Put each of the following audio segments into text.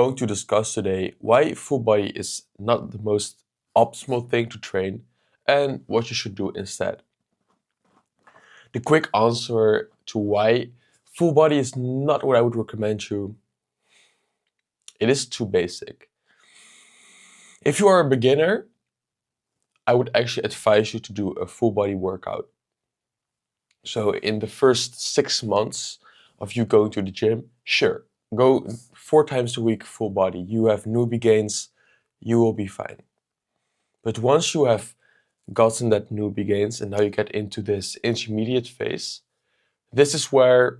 Going to discuss today why full body is not the most optimal thing to train and what you should do instead. The quick answer to why full body is not what I would recommend you, it is too basic. If you are a beginner, I would actually advise you to do a full body workout. So in the first 6 months of you going to the gym, sure, go 4 times a week full body. You have newbie gains, you will be fine. But once you have gotten that newbie gains and now you get into this intermediate phase, this is where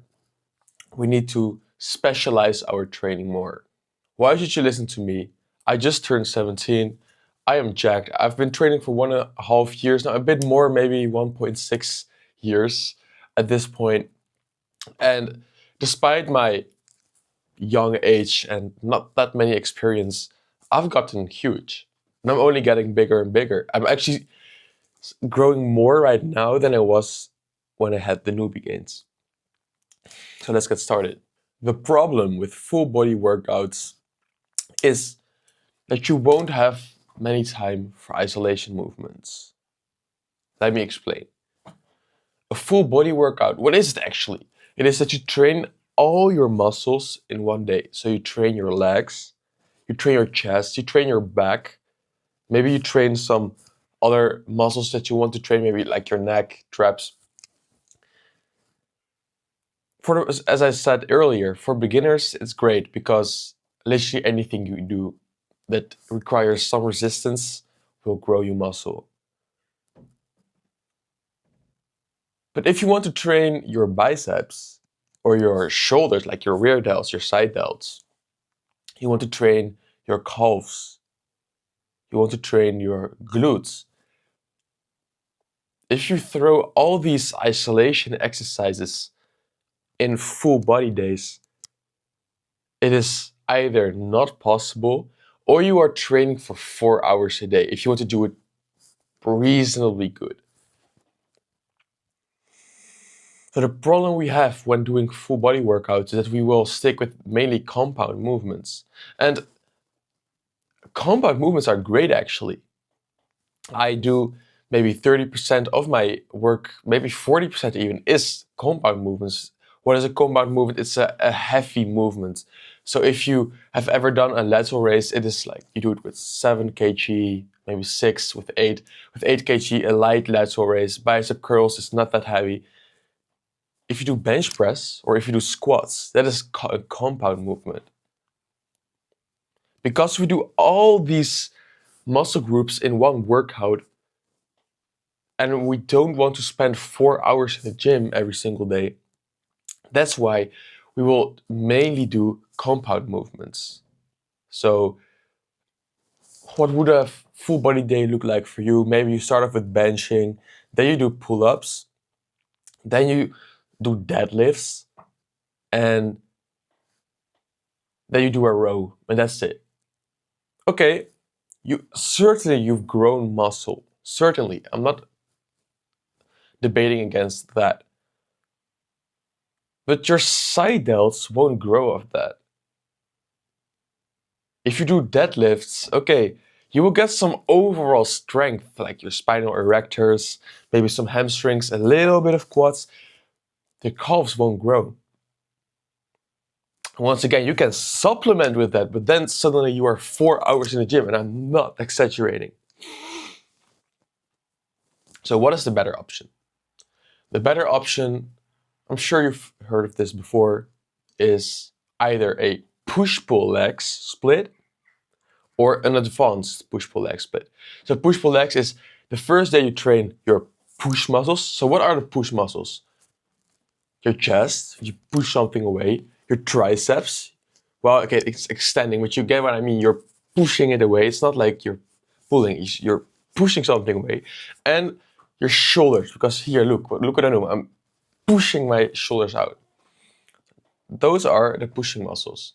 we need to specialize our training more. Why should you listen to me? I just turned 17. I am jacked. I've been training for 1.5 years now, a bit more, maybe 1.6 years at this point. And despite my young age and not that many experience, I've gotten huge. And I'm only getting bigger and bigger. I'm actually growing more right now than I was when I had the newbie gains. So let's get started. The problem with full body workouts is that you won't have many time for isolation movements. Let me explain. A full body workout, what is it actually? It is that you train all your muscles in one day. So you train your legs, you train your chest, you train your back, maybe you train some other muscles that you want to train, maybe like your neck, traps. As I said earlier, for beginners, it's great because literally anything you do that requires some resistance will grow your muscle. But if you want to train your biceps or your shoulders, like your rear delts, your side delts, you want to train your calves, you want to train your glutes. If you throw all these isolation exercises in full body days, it is either not possible or you are training for 4 hours a day if you want to do it reasonably good. So the problem we have when doing full body workouts is that we will stick with mainly compound movements. And compound movements are great actually. I do maybe 30% of my work, maybe 40% even, is compound movements. What is a compound movement? It's a heavy movement. So if you have ever done a lateral raise, it is like you do it with 7 kg, maybe 6, with 8. With 8 kg, a light lateral raise. Bicep curls is not that heavy. If you do bench press or if you do squats, that is a compound movement. Because we do all these muscle groups in one workout and we don't want to spend 4 hours in the gym every single day, that's why we will mainly do compound movements. So what would a full body day look like for you? Maybe you start off with benching, then you do pull-ups, then you do deadlifts, and then you do a row, and that's it. Okay, you've grown muscle. Certainly, I'm not debating against that. But your side delts won't grow off that. If you do deadlifts, okay, you will get some overall strength, like your spinal erectors, maybe some hamstrings, a little bit of quads. The calves won't grow. Once again, you can supplement with that, but then suddenly you are 4 hours in the gym, and I'm not exaggerating. So what is the better option? The better option, I'm sure you've heard of this before, is either a push-pull legs split or an advanced push-pull leg split. So push-pull legs is the first day you train your push muscles. So what are the push muscles? Your chest, you push something away. Your triceps, well, okay, it's extending, but you get what I mean. You're pushing it away. It's not like you're pulling, you're pushing something away. And your shoulders, because here, look what I do. I'm pushing my shoulders out. Those are the pushing muscles.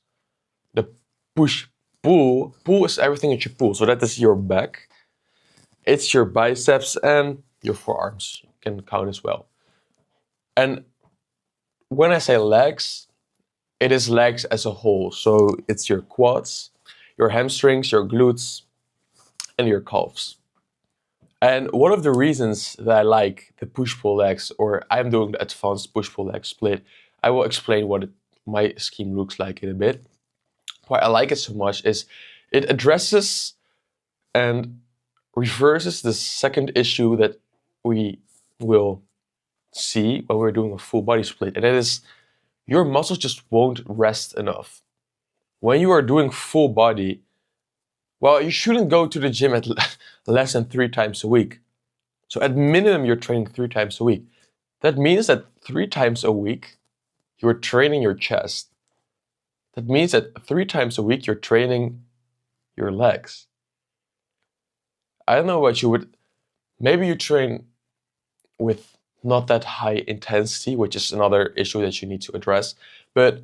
The push-pull, pull is everything that you pull. So that is your back. It's your biceps and your forearms. You can count as well. And when I say legs, it is legs as a whole. So it's your quads, your hamstrings, your glutes, and your calves. And one of the reasons that I like the push-pull legs, or I'm doing the advanced push-pull leg split, I will explain what my scheme looks like in a bit. Why I like it so much is it addresses and reverses the second issue that we will see when we're doing a full body split, and that is your muscles just won't rest enough. When you are doing full body, well, you shouldn't go to the gym at less than 3 times a week. So at minimum, you're training 3 times a week. That means that 3 times a week, you're training your chest. That means that 3 times a week, you're training your legs. I don't know what you would, maybe you train with not that high intensity, which is another issue that you need to address. But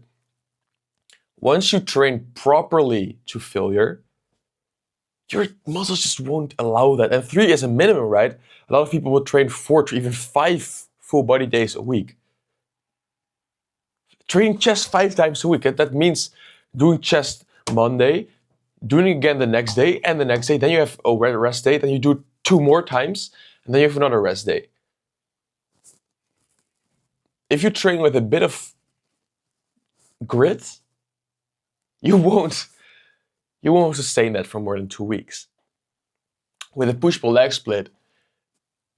once you train properly to failure, your muscles just won't allow that. And 3 is a minimum, right? A lot of people will train 4 to even 5 full body days a week. Training chest 5 times a week. That means doing chest Monday, doing it again the next day, and the next day. Then you have a rest day. Then you do 2 more times, and then you have another rest day. If you train with a bit of grit, you won't sustain that for more than 2 weeks. With a push-pull leg split,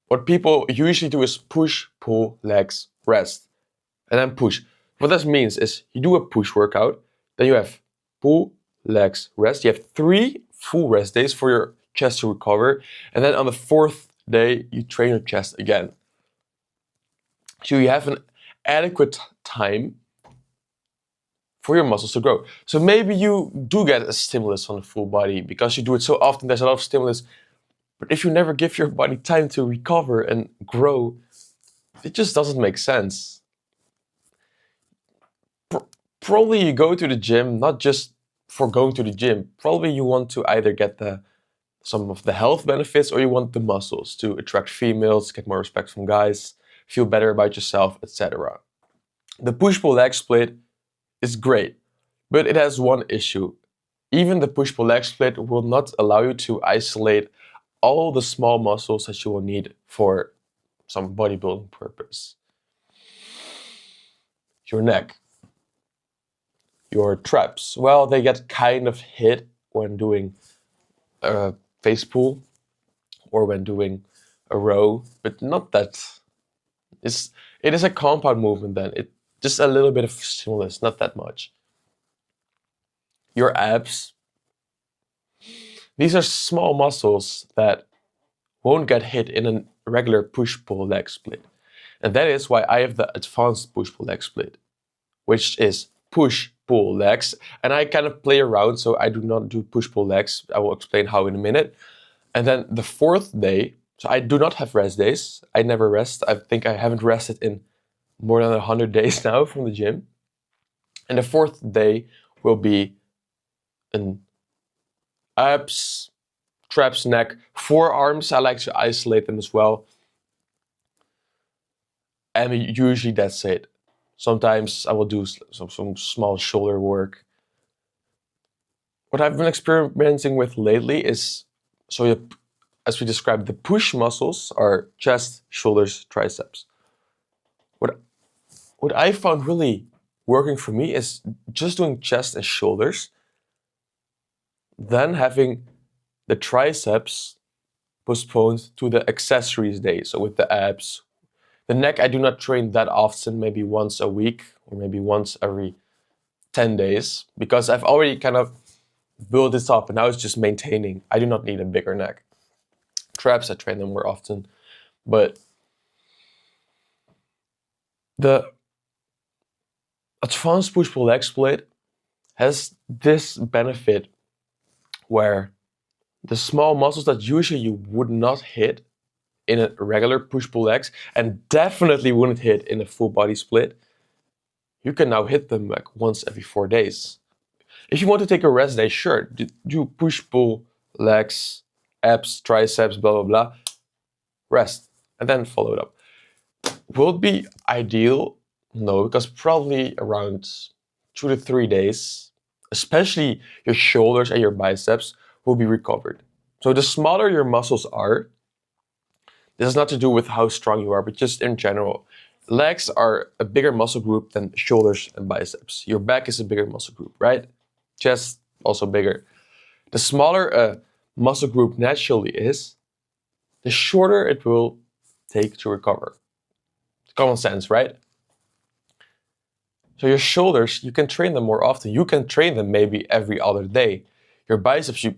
what people usually do is push, pull, legs, rest, and then push. What that means is you do a push workout, then you have pull, legs, rest. You have 3 full rest days for your chest to recover, and then on the 4th day, you train your chest again. So you have an adequate time for your muscles to grow. So maybe you do get a stimulus on the full body because you do it so often, there's a lot of stimulus. But if you never give your body time to recover and grow, it just doesn't make sense. Probably you go to the gym, not just for going to the gym. Probably you want to either get some of the health benefits, or you want the muscles to attract females, get more respect from guys, feel better about yourself, etc. The push-pull leg split is great, but it has one issue. Even the push-pull leg split will not allow you to isolate all the small muscles that you will need for some bodybuilding purpose. Your neck, your traps, well, they get kind of hit when doing a face pull or when doing a row, but not that. It is a compound movement then. It just a little bit of stimulus, not that much. Your abs, these are small muscles that won't get hit in a regular push-pull leg split. And that is why I have the advanced push-pull leg split, which is push-pull legs. And I kind of play around, so I do not do push-pull legs. I will explain how in a minute. And then the 4th day, so I do not have rest days. I never rest. I think I haven't rested in more than 100 days now from the gym. And the 4th day will be an abs, traps, neck, forearms. I like to isolate them as well. And usually that's it. Sometimes I will do some small shoulder work. What I've been experimenting with lately is, as we described, the push muscles are chest, shoulders, triceps. What I found really working for me is just doing chest and shoulders, then having the triceps postponed to the accessories day. So with the abs, the neck I do not train that often, maybe once a week or maybe once every 10 days, because I've already kind of built this up and now it's just maintaining. I do not need a bigger neck. Traps, I train them more often, but the advanced push-pull leg split has this benefit where the small muscles that usually you would not hit in a regular push-pull legs and definitely wouldn't hit in a full body split, you can now hit them like once every 4 days. If you want to take a rest day, sure, do push-pull legs, abs, triceps, blah, blah, blah, rest, and then follow it up. Will it be ideal? No, because probably around 2 to 3 days, especially your shoulders and your biceps, will be recovered. So the smaller your muscles are, this is not to do with how strong you are, but just in general. Legs are a bigger muscle group than shoulders and biceps. Your back is a bigger muscle group, right? Chest also bigger. The smaller a muscle group naturally is, the shorter it will take to recover. Common sense, right? So your shoulders, you can train them more often. You can train them maybe every other day. Your biceps, you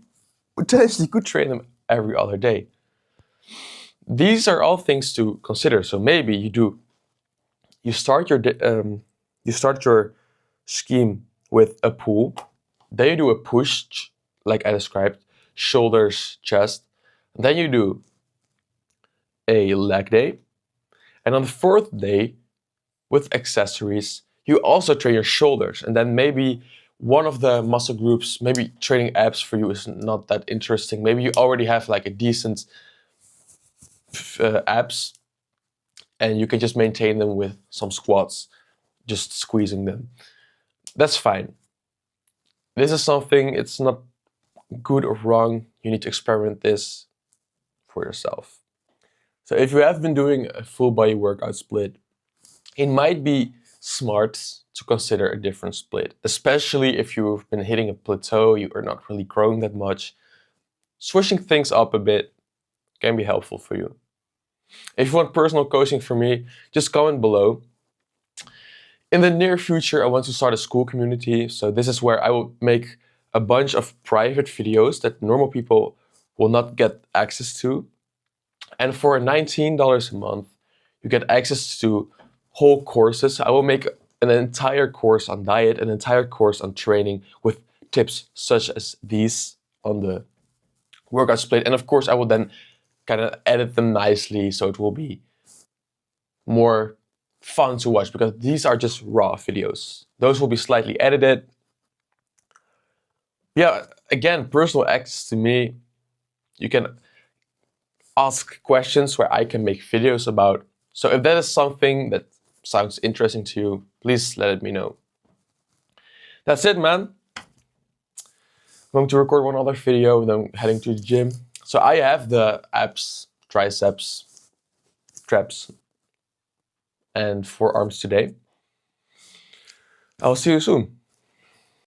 potentially could train them every other day. These are all things to consider. So maybe you start your scheme with a pull, then you do a push, like I described, shoulders, chest. Then you do a leg day, and on the fourth day, with accessories, you also train your shoulders, and then maybe one of the muscle groups, maybe training abs for you is not that interesting. Maybe you already have like a decent abs, and you can just maintain them with some squats, just squeezing them. That's fine. This is something, it's not good or wrong. You need to experiment this for yourself. So if you have been doing a full body workout split, it might be smart to consider a different split, especially if you've been hitting a plateau, you are not really growing that much. Switching things up a bit can be helpful for you. If you want personal coaching from me, just comment below. In the near future, I want to start a school community. So this is where I will make a bunch of private videos that normal people will not get access to. And for $19 a month, you get access to whole courses. I will make an entire course on diet, an entire course on training with tips such as these on the workout split. And of course, I will then kind of edit them nicely so it will be more fun to watch, because these are just raw videos. Those will be slightly edited. Yeah, again, personal access to me. You can ask questions where I can make videos about. So if that is something that sounds interesting to you, please let me know. That's it, man. I'm going to record one other video and then I'm heading to the gym. So I have the abs, triceps, traps, and forearms today. I'll see you soon.